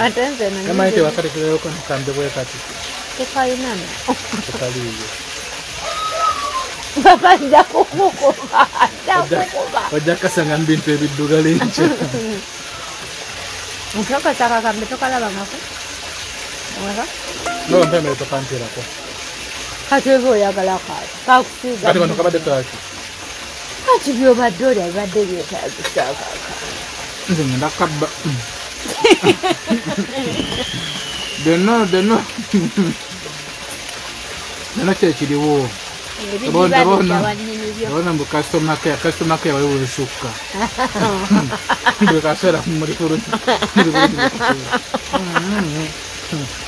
Atenze na. Kama ite wakati kile uko nikambe bwe kati. Tekayinana. Tekaliye. Papa ndakukuba. Ojja kasanga mbintu ebidduga linche. Mtoka saka kambe tokalaba ngako. Waka? No mpeme tokantira ko. Kati evo yagala kati. Kakusiga. Kati bano kabadde taki. Kati byo badde badde byetagisa. Nze ngenda kabba. Deno. Nana kyekiriwo. Bona mbu customer care waliwo eshukka. Ndikasera muri kuruti.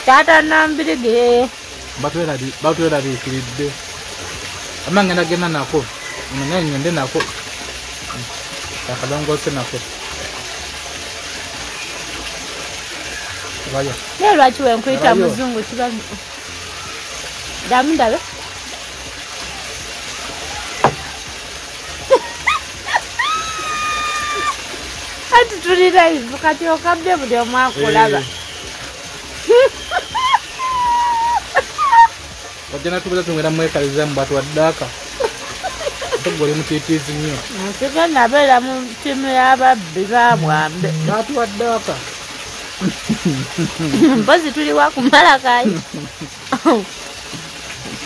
Tata nambirige. Batwera bikiridde. Amanga nagenda nako. Ngende nako. Akadongose nako. Vaya. Lero achiwe nkuita muzungu kiba. Damundabe. Ati tulira hivyo kati okabye buli omwakulaba. Wajana tukuza tungera mwekaliza mbatu wadaka. Tugole mutitizi nnyo. Tugenda bera mu timu y'ababbi babwambe. Batu wadaka. Mpozi tuli wakumala kayi.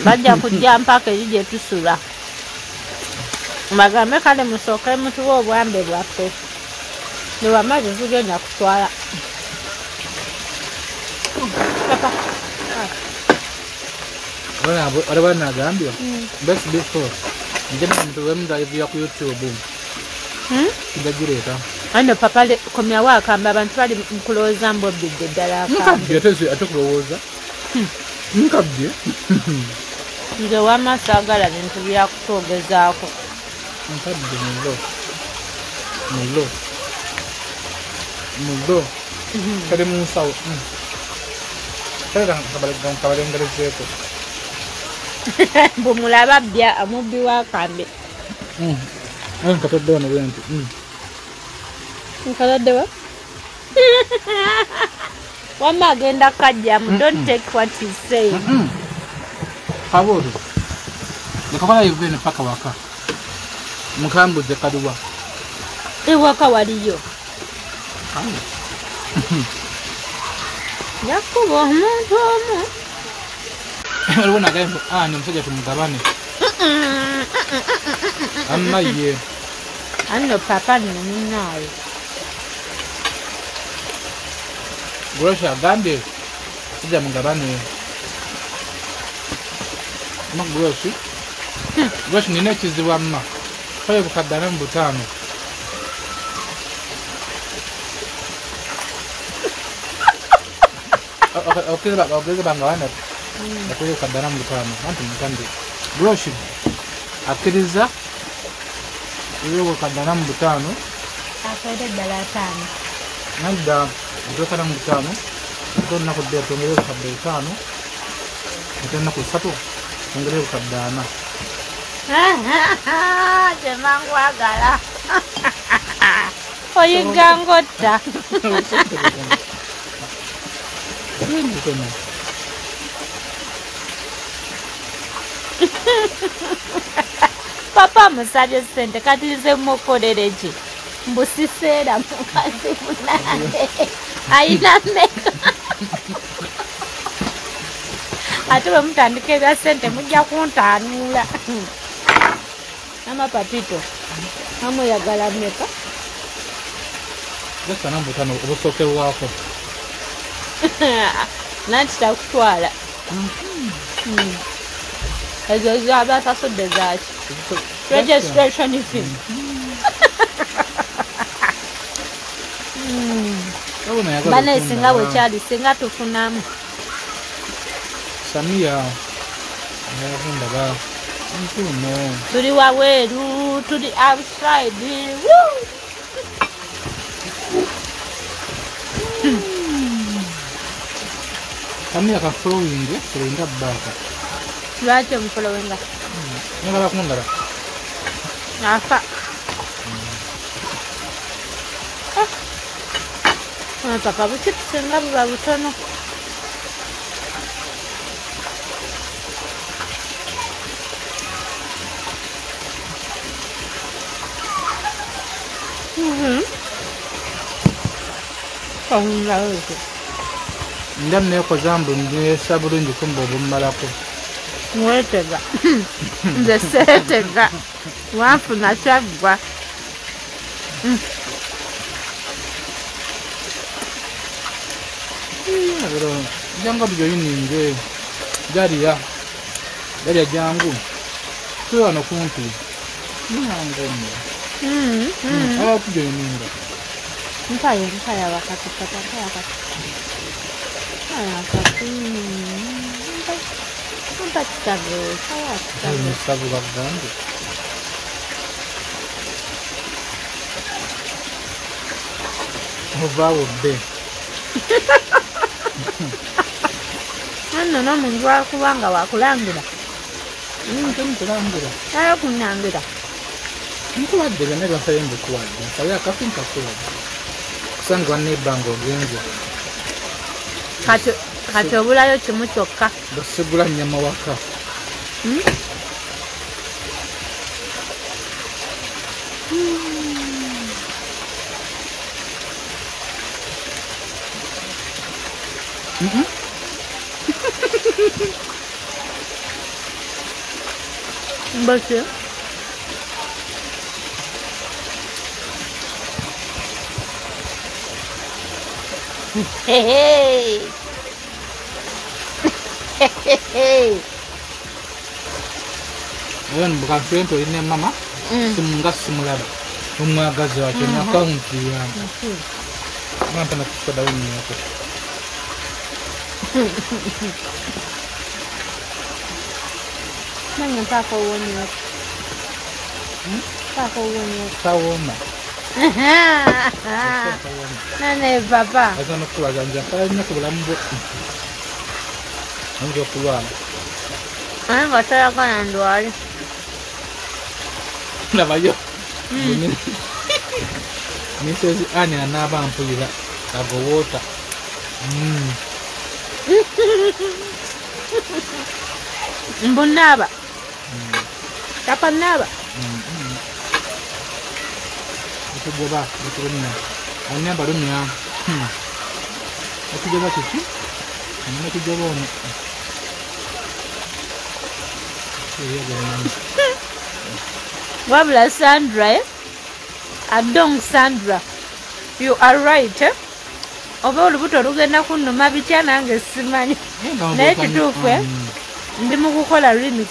Bajja kujja mpaka ije tusula. Magambe kale musoke mutuwa obwambe bwaffe. Niwa maji tugenda kutwala. Papa. Wale nagambye. SB4. Ngena mtu wemda hivi ya ku YouTube. Ndagireta. Ano papa le komya wakamba abantu bali mkuloza mbobidde ddala aka. Nkabye tezi atokulowoza. Nkabye. Nze wamasagala bintu byakutogezaako. Nkabye mulo. Kale munsawo. Kale kabale ngalezeko. Bumulaba bya amubbi wakambe. Nkatadde wano bwenti. Nkatadde wa? Wama agenda kajja, don't take what he's saying. Kabodo. Nikakola yivene paka waka. Mukambuze kaduwa. Ewaka waliyo. Yakuba omuntu omu. Waliwo nagambo ni omusajja tumugabane. Amma ye. Anno papa ninaye. Grosha agambye sijja mugabane. Groshi. Groshi nina ekizibu amma. Kale bukaddana mu butaano. Okeza bangawana. Akwiye kukaddana mu butaano. Anti mukande. Groshi akkiriza iyo kukaddana mu butaano. Akaida ddala 5. Nanda okukana mu butaano. Tonna kudde tongere kukadde 5. Tonna ku 3. Tongere kukaddana. Temangu agala. Oyigangotta. Papa musabye sente kati nze mukolere ki? Mbusiseera mukazi munange. Ayina mmeka. Ate bwe mutandika ebya sente mujja kuntaanuula. Amapapito. Amuyagala mmeka? Gasa na butano obusoke bwako. Nanti takutwala. Ezo zaba tasodde zaaki. Registration fee. Bane singa bwe kyali singa tufunamu. Samia. Ndaba. Ntuno. Tuli waweru, tuli outside. Woo! Samia ka following, kulinda baka. Lwaki omufollowinga? Ngala kundala. Afa. Papa buchips nga buba butono. Ndam ne ko zambu ne sabulungi kumbo bummalako. Mwetega. Nze seetega. Wanfuna kyaggwa. Janga byo yininge. Jariya jangu. Tuwa no kumpi. Nango. Byo yininga. Nkaya wakati. Sabu bagandi. Ovawo be. No mungu wakubanga wakulangira. Kulangira. Ayo kunyangira. Nkuwadde ne basayembe kuwadde. Sabe akafinka kuwadde. Kusangwa ne bango genzo. Kati obulayo kimu kyokka. Basegula nyama waka. Mbese. Hey. Ayan bukan friend ini mama. Semungas semulaba. Umagaza wake na account yangu. Mama nakuchukua dauni yako. Nanya pako uone yako. Pako uone yako. Tawoma. Nane papa. Aza nokula ganja kanya kubula mbo. Njo kulwana. Anga taya kana ndwali. Nabayo. Misezi anya naba mpulira agowota. Mbunaba. Kapa naba. Kujoba, kujoba. Anya barumya. Kujoba chichi. Anya kujoba ono. Wabula Sandra, Adong Sandra, you are right. Oba olubuto lugenda kunnuma bitya nange simanyi. Naye kituufu ndi mu kukola remix.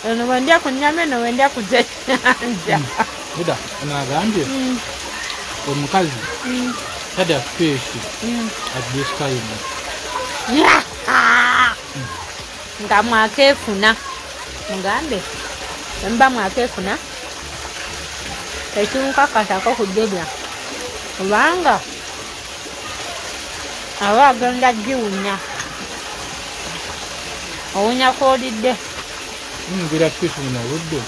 Ono wendya ku nnyama eno wendya ku jjanja. Buda, nagambye omukazi tadya fish at this time. Nga mwakeefuna. Mugambe. Mba mwakeefuna. Ekinkakasako ku ddebya. Kubanga aba agenda giwunya. Owunya kw'olidde. Ngira fish na ruddo.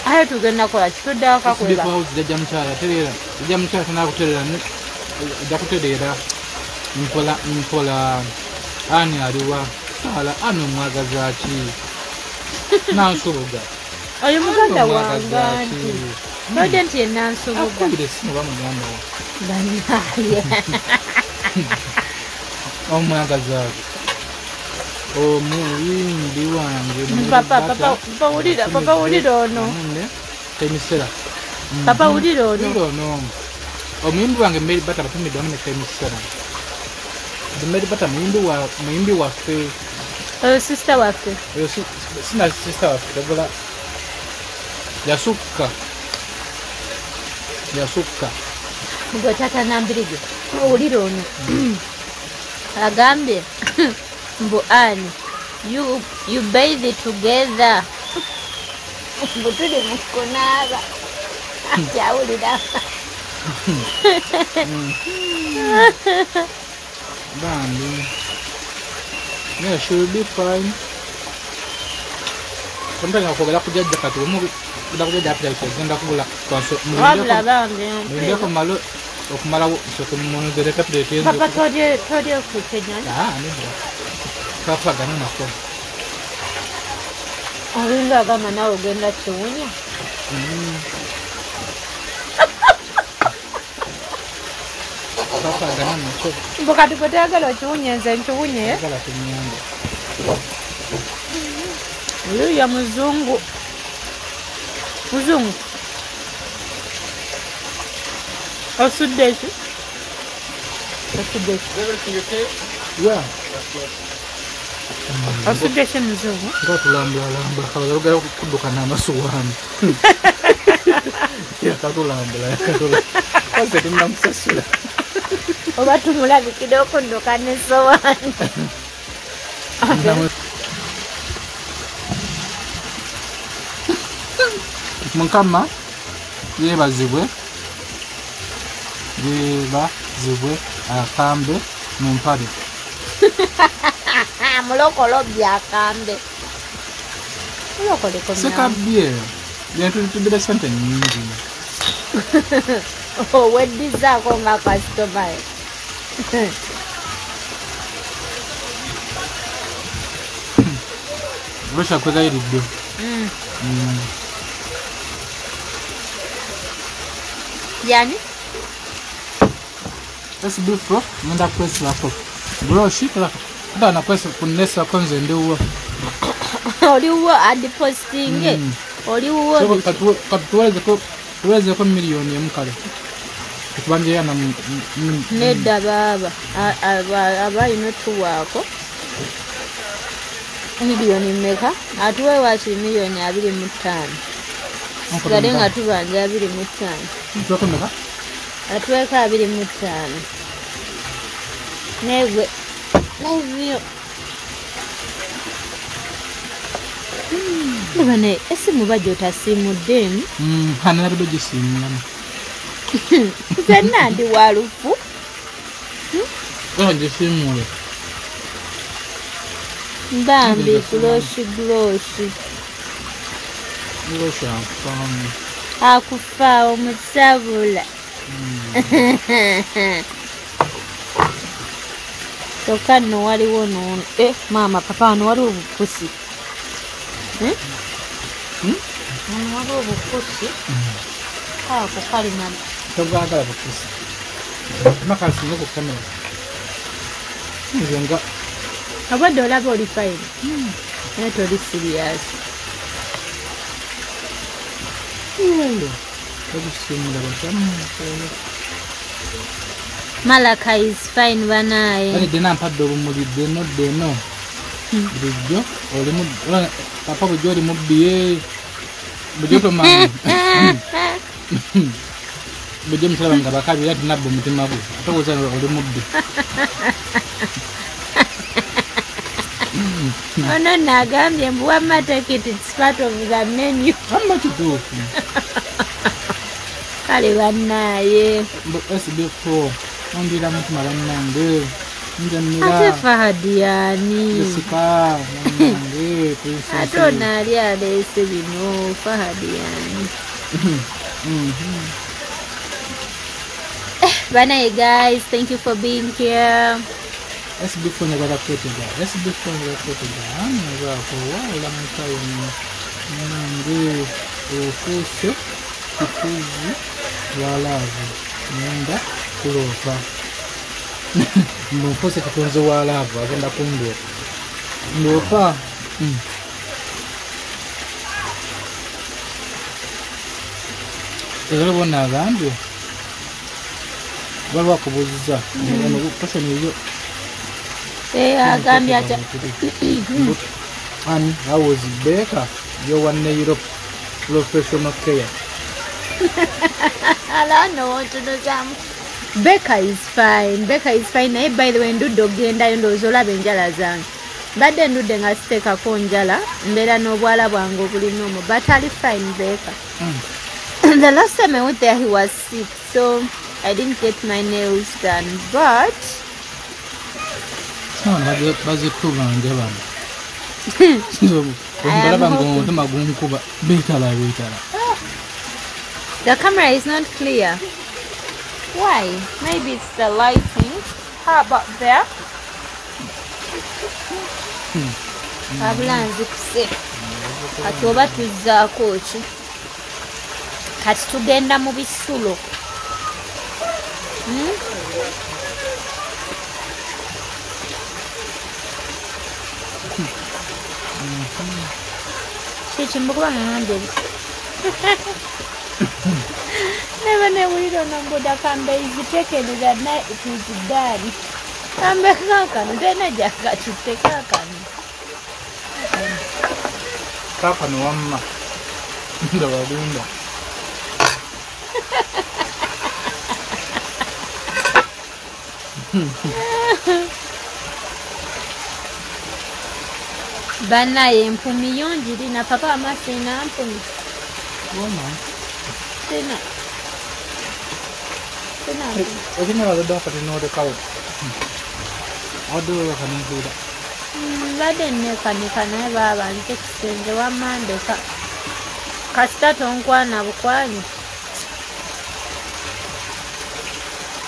Ayo tugenda kola kitudde akakweba. Sijja mukyala terera. Sijja mukyala tanakuterera. Ojja kutereera. Mpola ani aliwa sala ano mwagaza ki nansubuga oyo muganda wange nti nti nansubuga akubire sino bamugamba banaye omwagaza omuyimbi wange papa wulira ono temisera papa wulira ono omuyimbi wange mmeri bata batumidde wamu ne temisera Meri bata muyimbi waffe. Sister waffe. Sina sister waffe. Ebola. Yasukka. Mugwe tata nambirige. Owulira ono. Agambye. Mbu ani. You bathe together. Mbu tuli mu kunaaba. Yawulira. Bambi. Yeah, she'll be fine. Sometimes I'll forget to get the cat. ndakugenda appetite genda kubula kwaso wabula bange ndeko malo okumalawo sokumunuzere appetite yenzo papa todye okukenyanya nibyo papa gana nako olinga agamba nawe ogenda kiwunya papa gana nako mbukati gwe tayagala okiwunye nze nkiwunye agala kinyanda yuya muzungu osudde ki yeah osudde ki muzungu ngatulambula kabalugera kudduka n'amasuwaani yakatulambula kose tunamusasula oba tumulabikire okudduka n'essowaani Mukama yebazibwe akambe mu mpale mulokolo byakambe mulokoleko sekabye bintu tubira sente nyingi oweddizaako nga kasitoma lwesha kwegayiridde yani SB4 nenda kwesilako broshi ndana kwesa kunesa konze ndiwo oliwo adipostinge oliwo tuweze ko milioni emukale tubanje yana nedda baba abayina tuwaako milioni meka atuwe waki milioni 25 sigale nga tubanja 25 atuweka 25 negwe navyo nibane esimu bajo tasimuddemu hana nabyo gisimulana fenna ndi walufu gisimule mbambi gloshi akufa omusabula toka nno waliwo nono mama papa wano waliwo obupusi wano waliwo obupusi ako kalina togagala bupusi makasinga ku kamera nzenga obadde olaba oli fayini naye toli sirias Malaka is fine banaye. Ani dena mpadde obumulidde nodde eno. Bulijjo olimu papa bulijjo oli mubbiye. Bulijjo to mama. Bulijjo mutala nga bakabira tinabbo mutima gwe. Atokoza oli mubbi. Ono nagambye mbu wamma take it, it's part of the menu. Amma kituufu. Kale bannaye. SB4 ondira mutima bannange. Ate Fahadiani. Jessica bannange. Ate ono ali aleese bino Fahadiani. Banaye guys, thank you for being here. SB4 nyagala kwetega. SB4 nyagala kwetega. Nyagala kuwala mutayo nange okuuse kikuzi walavu nenda kulopa. Mukose katonze walavu agenda kundo. Ndopa. Ero bona agambye. Balwa kubuziza. Ono question eyo. Agambye ati and I was Becca, you want Europe professional care. I don't want to do some. Becca is fine. Becca is fine. By the way, do dogenda ndo zola benjala zange. Badde ndude nga steka ko njala mbera n'obwala bwange obulinomo, but ali fine Becca. The last time I went there he was sick, so I didn't get my nails done, but bazikuba njabana. Mbala bango magunkuba betala. The camera is not clear. Why? Maybe it's the lighting. How about there? Abulanzi kuse. Kati oba tuzzaako ki? Kati tugenda mu bisulo. Chimbuka ngande. Never know we don't know what Kambe is taken that night it is done. Kambe Kakan, then I just got to take Kakan. Kakan one the window. Bana empumi yonjiri na papa amasena mpumi. Woman. Sena. Sena. I don't know the cow. How do you do that? Badenne kanikana baba ntekisenze wamandeka. Kasita tonkwana bukwanyi.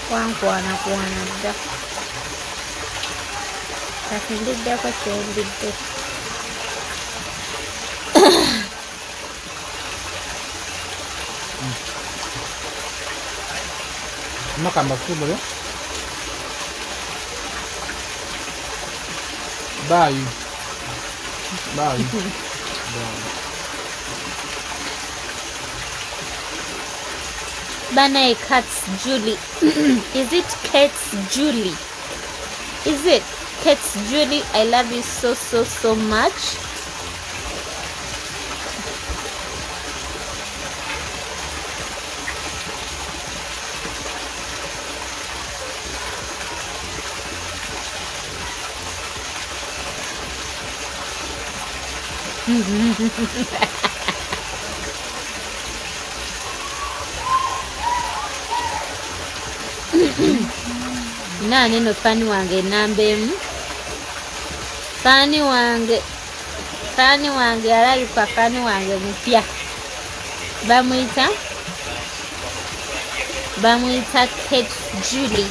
Kwankwana kwana dda. Kati ndiddako kyendidde. Makamba kubule. Bye. Bye. Bana Cats Julie. Is it Cats Julie? Is it Cats Julie? I love you so much. Nani no fani wange nambemu. Fani wange alalipa fani wange mupya. Bamwita Kate Julie.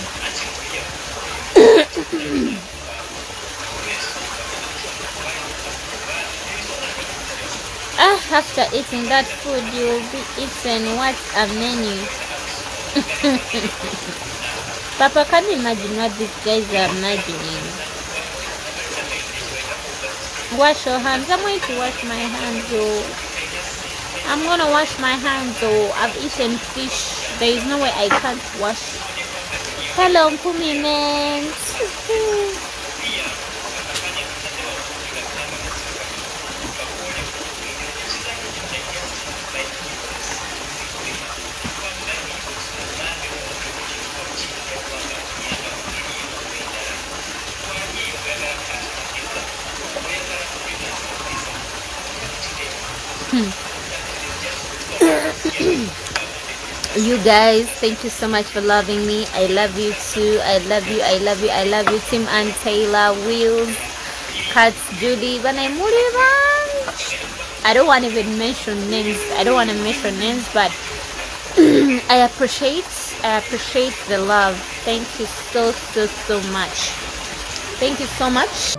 After eating that food, you will be eating what a menu. Papa, can you imagine what these guys are imagining? Wash your hands. I'm going to wash my hands. I'm going to wash my hands. I've eaten fish. There is no way I can't wash. Hello, Mpumi man. You guys, thank you so much for loving me. I love you too. I love you. Tim and Taylor, Wheels, Cats, Judy, but I don't want to even mention names. But I appreciate the love. Thank you so much. Thank you so much.